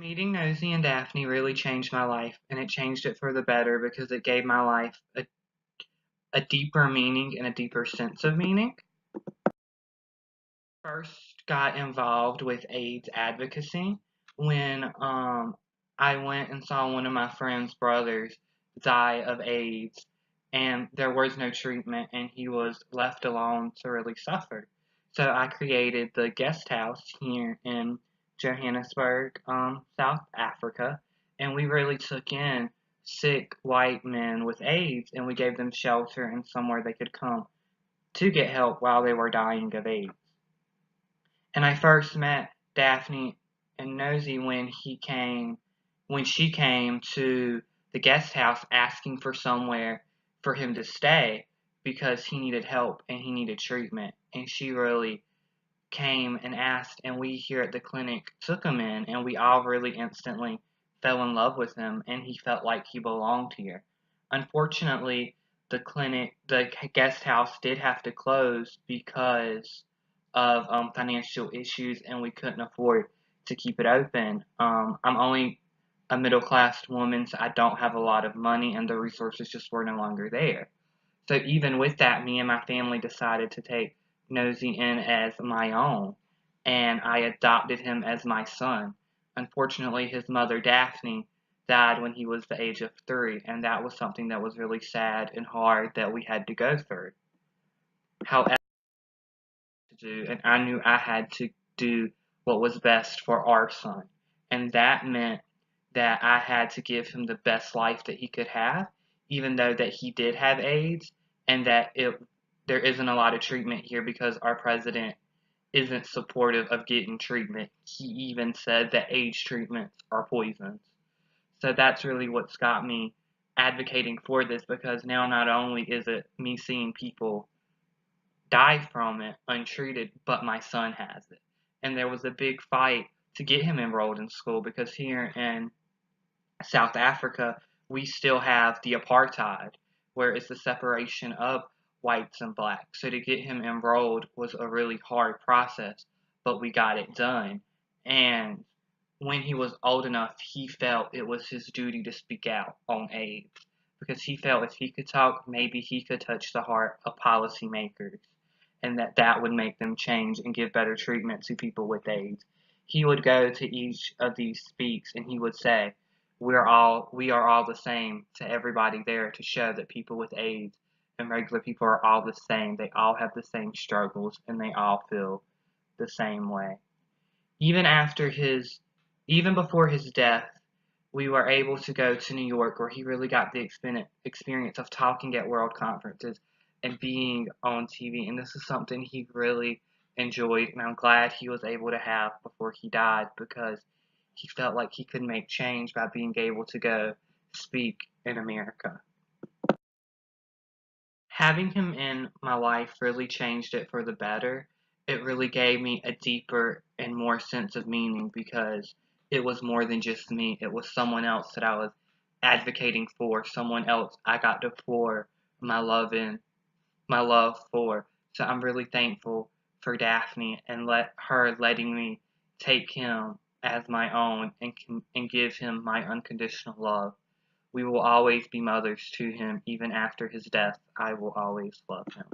Meeting Nosy and Daphne really changed my life, and it changed it for the better because it gave my life a deeper meaning and a deeper sense of meaning. First got involved with AIDS advocacy when I went and saw one of my friend's brothers die of AIDS, and there was no treatment, and he was left alone to really suffer. So I created the guest house here in Johannesburg, South Africa, and we really took in sick white men with AIDS, and we gave them shelter and somewhere they could come to get help while they were dying of AIDS. And I first met Daphne and Nosy when she came to the guest house asking for somewhere for him to stay because he needed help and he needed treatment. And she really came and asked, and we here at the clinic took him in, and we all really instantly fell in love with him, and he felt like he belonged here. Unfortunately, the guest house did have to close because of financial issues, and we couldn't afford to keep it open. I'm only a middle class woman, so I don't have a lot of money, and the resources just were no longer there. So even with that, me and my family decided to take Nosy in as my own, and I adopted him as my son. Unfortunately, his mother, Daphne, died when he was the age of 3, and that was something that was really sad and hard that we had to go through. However, and I knew I had to do what was best for our son, and that meant that I had to give him the best life that he could have, even though that he did have AIDS, and that there isn't a lot of treatment here because our president isn't supportive of getting treatment. He even said that AIDS treatments are poisons. So that's really what's got me advocating for this, because now not only is it me seeing people die from it untreated, but my son has it. And there was a big fight to get him enrolled in school because here in South Africa, we still have the apartheid, where it's the separation of whites and blacks. So to get him enrolled was a really hard process, but we got it done. And when he was old enough, he felt it was his duty to speak out on AIDS because he felt if he could talk, maybe he could touch the heart of policymakers, and that would make them change and give better treatment to people with AIDS. He would go to each of these speaks and he would say, we are all the same to everybody there, to show that people with AIDS and regular people are all the same. They all have the same struggles and they all feel the same way. Even after his Even before his death, we were able to go to New York, where he really got the experience of talking at world conferences and being on TV. And this is something he really enjoyed, and I'm glad he was able to have before he died, because he felt like he could make change by being able to go speak in America. Having him in my life really changed it for the better. It really gave me a deeper and more sense of meaning because it was more than just me. It was someone else that I was advocating for, someone else I got to pour my love for. So I'm really thankful for Daphne and let her letting me take him as my own and give him my unconditional love. We will always be mothers to him. Even after his death, I will always love him.